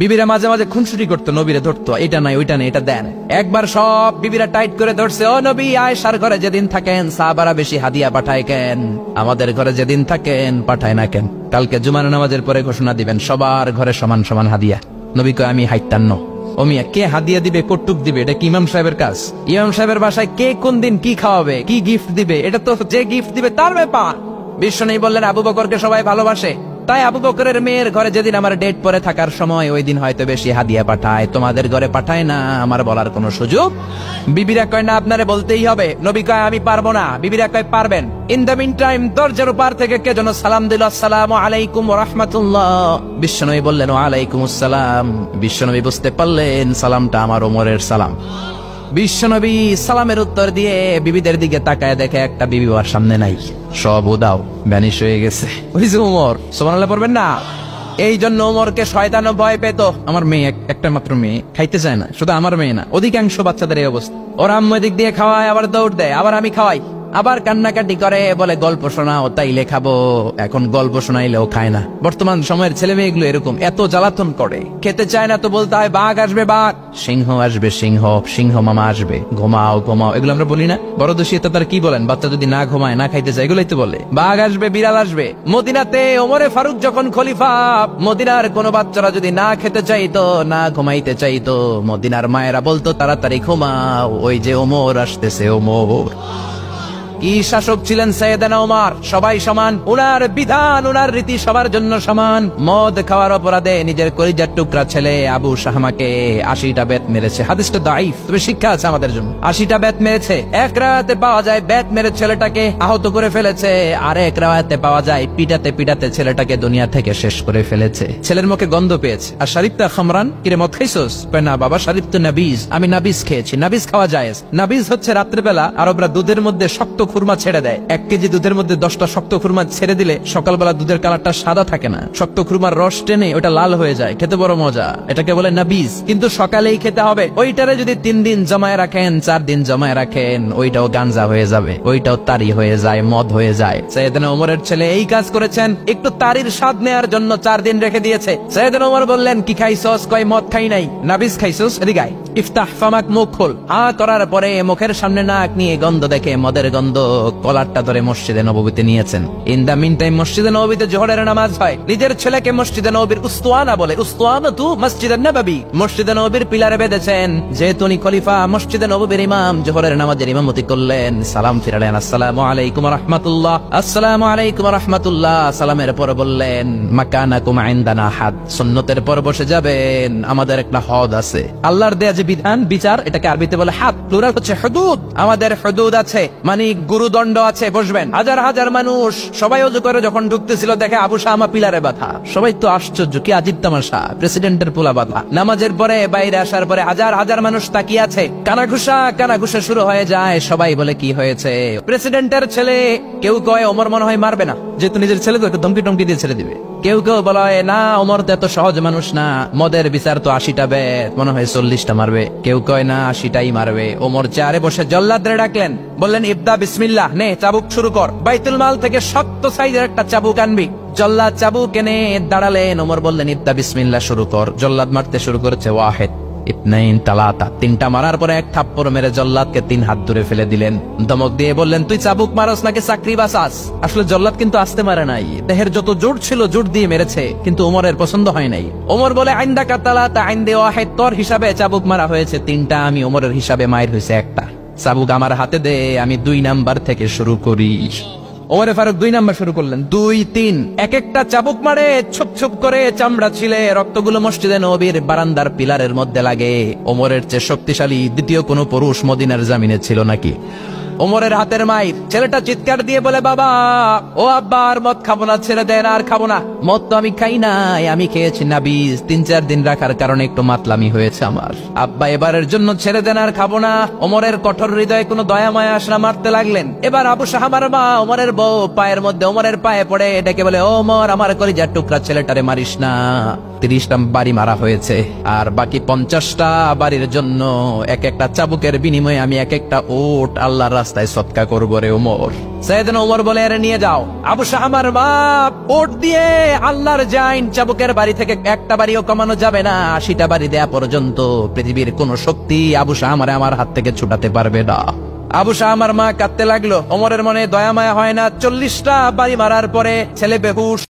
বিবিরা মাঝে মাঝে খুনসুটি করতো, নবীরে ধরতো, এটা নাই ওইটা নেই, এটা দেন। একবার সব বিবিরা টাইট করে ধরছে, ও নবী, আয়েশার ঘরে যেদিন থাকেন সাহাবারা বেশি হাদিয়া পাঠায় কেন? আমাদের ঘরে যেদিন থাকেন পাঠায় না কেন? কালকে জুমার নামাজের পরে ঘোষণা দিবেন সবার ঘরে সমান সমান হাদিয়া। নবী কয়, আমি হাইতান্ন। ও মিয়া, কে হাদিয়া দিবে, কটুক দিবে? এটা কি ইমাম সাহেবের কাজ? ইমাম সাহেবের বাসায় কে কোন দিন কি খাওয়াবে, কি গিফট দিবে, এটা তো যে গিফট দিবে তার ব্যাপার। বিশ্বনবী বললেন, আবু বকরকে সবাই ভালোবাসে, তাই আবু বকরের মেয়ের ঘরে যেদিন আমার ডেট পরে থাকার সময় ওই দিন হয়তো বেশি হাদিয়া পাঠায়, তোমাদের ঘরে পাঠায় না। আমার বলার কোনো সুযোগ? বিবিরা কয়, না, আপনারে বলতেই হবে। নবী কয়, আমি পারবো না। বিবিরা কয়, পারবেন। ইন দ্য মিন টাইম দরজার পার থেকে কে যেন সালাম দিল, আসসালামু আলাইকুম ওয়া রাহমাতুল্লাহ। বিশ্বনবী বললেন, ওয়া আলাইকুমুস সালাম। বিশ্বনবী বুঝতে পারলেন সালামটা আমার ওমরের সালাম। বিশ্বনবী সালামের উত্তর দিয়ে বিবিদের দিকে তাকায়, দেখে একটা বিবি ওর সামনে নাই, সব উদাও, ভ্যানিশ হয়ে গেছে। ওই যে ওমর, সুবহানাল্লাহ পড়বেন না? এই জন্য ওমরকে শয়তানও ভয় পেত। আমার মেয়ে, একটা মাত্র মেয়ে, খাইতে চায় না। শুধু আমার মেয়ে না, অধিকাংশ বাচ্চাদের এই অবস্থা। ওরা আম্মু দিক দিয়ে খাওয়ায়, আবার দৌড় দেয়, আবার আমি খাওয়াই, আবার কান্নাকাটি করে, বলে গল্প শোনাও, তাইলে খাবো। এখন গল্প শোনাইলেও খায় না। বর্তমান সময়ের ছেলে মেয়েগুলো এরকম, এত জ্বালাতন করে। খেতে চায় না তো বলতে হয়, বাঘ আসবে বাঘ, সিংহ আসবে সিংহ, সিংহ মামা আসবে, ঘুমাও ঘুমাও, এগুলো আমরা বলি না? বড় দোষী তো তার কি বলেন, বাচ্চা যদি না ঘুমায়, না খাইতে চায়, এগুলোই তো বলে। বাঘ আসবে, বিড়াল আসবে। মদিনাতে ওমরে ফারুক যখন খলিফা, মদিনার কোন বাচ্চারা যদি না খেতে চাইতো, না ঘুমাইতে চাইতো, মদিনার মায়েরা বলতো, তাড়াতাড়ি ঘুমাও, ওই যে ওমর আসতেছে, ওমর। কি শাসক ছিলেন সাইয়েদনা ওমর! সবাই সমান, উনার বিধান, উনার রীতি সবার জন্য সমান। মদ খাওয়ার অপরাধে নিজের কলিজার টুকরা ছেলে আবু শাহমাকে 80টা বেত মেরেছে। হাদিসটা দাঈফ, তবে শিক্ষা আছে আমাদের জন্য। 80টা বেত মেরেছে। এক রাতে পাওয়া যায় বেত মেরে ছেলেটাকে আহত করে ফেলেছে, আর এক রাতে পাওয়া যায় পিটাতে পিটাতে ছেলেটাকে দুনিয়া থেকে শেষ করে ফেলেছে। ছেলের মুখে গন্ধ পেয়েছে। আর শরীফটা খামরান, কিরে মদ খাইছস? না বাবা, শরীফ তো নাবিজ, আমি নাবিজ খেয়েছি। নাবিজ খাওয়া যায়। নাবিজ হচ্ছে রাত্রেবেলা আরবরা দুধের মধ্যে শক্ত খুরমা ছেড়ে দেয়। 1 কেজি দুধের মধ্যে 10টা শক্ত খুরমা ছেড়ে দিলে সকালবেলা দুধের কালারটা সাদা থাকে না, শক্ত খুরমার রস টেনে ওটা লাল হয়ে যায়, খেতে বড় মজা। এটাকে বলে নাবিজ। কিন্তু সকালেই খেতে হবে। ওইটারে যদি 3 দিন জমায় রাখেন, 4 দিন জমায় রাখেন, ওইটাও গাঞ্জা হয়ে যাবে, ওইটাও তারি হয়ে যায়, মদ হয়ে যায়। সাইয়েদনা ওমরের ছেলে এই কাজ করেছেন, একটু তারির স্বাদ নেয়ার জন্য 4 দিন রেখে দিয়েছে। সাইয়েদনা ওমর বললেন, কি খাইছস? কয়, মদ খাই নাই। নাবিজ খাইছস? এদিকে আয়, ইফতাহ ফামাক, মুখ খোল। করার পরে মুখের সামনে নাক নিয়ে গন্ধ দেখে, মদের গন্ধ, কলারটা ধরে মসজিদে নববীতে নিয়েছেন। ইন দা মিন টাইম মসজিদে নববীতে জোহরের নামাজ হয়। নিজের ছেলেকে মসজিদে নববীর উস্তুয়ানা বলে, উস্তুয়ানাতু মসজিদে নববী, মসজিদে নববীর পিলারে বেঁধেছেন। যেহেতু উনি খলিফা, মসজিদে নববীর ইমাম, জোহরের নামাজের ইমামতি করলেন। সালাম ফিরালেন, আসসালামু আলাইকুম ওয়া রাহমাতুল্লাহ, আসসালামু আলাইকুম ওয়া রাহমাতুল্লাহ। সালামের পর বললেন, মাকানাকুম ইনদানা হাদ, সুন্নতের পর বসে যাবেন, আমাদের একটা হদ আছে। আল্লাহর দেয়া যে বিধান, বিচার, এটাকে আরবিতে বলে হাদ, প্লুরাল হচ্ছে হুদুদ। আমাদের হুদুদ আছে, মানে গুরুদণ্ড আছে, বসবেন। হাজার হাজার মানুষ সবাই ওযু করে যখন ঢুকতেছিল, দেখে আবু শামা পিলারে বাঁধা। সবাই তো আশ্চর্য, কি আজীব তামাশা, প্রেসিডেন্টের পোলা বাঁধা। নামাজের পরে বাইরে আসার পরে হাজার হাজার মানুষ তাকিয়ে আছে, কানাঘুষা শুরু হয়ে যায়। সবাই বলে, কি হয়েছে? প্রেসিডেন্টের ছেলে। কেউ কয়, ওমর মনে হয় মারবে না, যেহেতু নিজের ছেলে তো একটু ধমকি টমকি দিয়ে ছেড়ে দিবে। কেউ কেউ বলে, না, ওমর তো এত সহজ মানুষ না, মদের বিচার তো 80টা বেত, মনে হয় 40টা মারবে। কেউ কয় না, 80টাই মারবে। ওমর চেয়ারে বসে জল্লাদরে ডাকলেন, বললেন, ইবদা বিসমিল্লাহ, নে চাবুক শুরু কর। বাইতুল মাল থেকে শক্ত সাইজের একটা চাবুক আনবি। জল্লাদ চাবুক এনে দাঁড়ালেন। ওমর বললেন, ইবদা বিসমিল্লাহ, শুরু কর। জল্লাদ মারতে শুরু করেছে। ওয়াহেদ, ইতনাইন, তালাতা, 3টা মারার পরে এক থাপ্পড় মেরে জল্লাদকে 3 হাত দূরে ফেলে দিলেন। ধমক দিয়ে বললেন, তুই চাবুক মারস নাকি চাকরি বাসাস? আসলে জল্লাদ কিন্তু আসতে মারে নাই, দেহের যত জোর ছিল জোর দিয়ে মেরেছে, কিন্তু ওমরের পছন্দ হয় নাই। ওমর বলে, আইন্দা কাতালাতা আইন্দে ওয়াহেদ, তোর হিসাবে চাবুক মারা হয়েছে 3টা, আমি ওমরের হিসাবে মায়ের হয়েছে 1টা। চাবুক আমার হাতে দে, আমি 2 নাম্বার থেকে শুরু করি। ওমরে ফারুক 2 নাম্বার শুরু করলেন। 2, 3, এক একটা চাবুক মারে, ছুপ ছুপ করে চামড়া ছিলে, রক্তগুলো মসজিদে নববীর বারান্দার পিলারের মধ্যে লাগে। ওমরের চেয়ে শক্তিশালী দ্বিতীয় কোনো পুরুষ মদিনার জমিনে ছিল নাকি? ওমরের হাতের মাইর। ছেলেটা চিৎকার দিয়ে বলে, বাবা, ও আব্বা, আর মদ খাবো না, ছেড়ে দেন, আর খাবো না। মদ তো আমি খাই নাই, আমি খেয়েছি নাবিজ, 3-4 দিন রাখার কারণে একটু মাতলামি হয়েছে আমার। আব্বা, এবারের জন্য ছেড়ে দেন, আর খাবো না। ওমরের কঠোর হৃদয়ে কোনো দয়া মায়া আসনা, মারতে লাগলেন। এবার আবু শাহমার মা, ওমরের বউ, পায়ের মধ্যে ওমরের পায়ে পড়ে ডেকে বলে, ওমর, আমার কলিজার টুকরা ছেলেটারে মারিস না। 30টা বাড়ি মারা হয়েছে, আর বাকি 50টা বাড়ির জন্য এক একটা চাবুকের বিনিময়ে আমি এক একটা ওট আল্লাহর রাস্তায় সদকা করবো রে ওমর। সাইয়েদনা ওমর বলে, আরে নিয়ে যাও। আবু শাহামার মা ওট দিয়ে আল্লাহর জাইন চাবুকের বাড়ি থেকে একটা বাড়িও কমানো যাবে না, 80টা বাড়ি দেয়া পর্যন্ত পৃথিবীর কোন শক্তি আবু শাহামারে আমার হাত থেকে ছুটাতে পারবে না। আবু শাহামার মা কাঁদতে লাগলো। ওমরের মনে দয়া মায়া হয় না। 40টা বাড়ি মারার পরে ছেলে বেহুশ।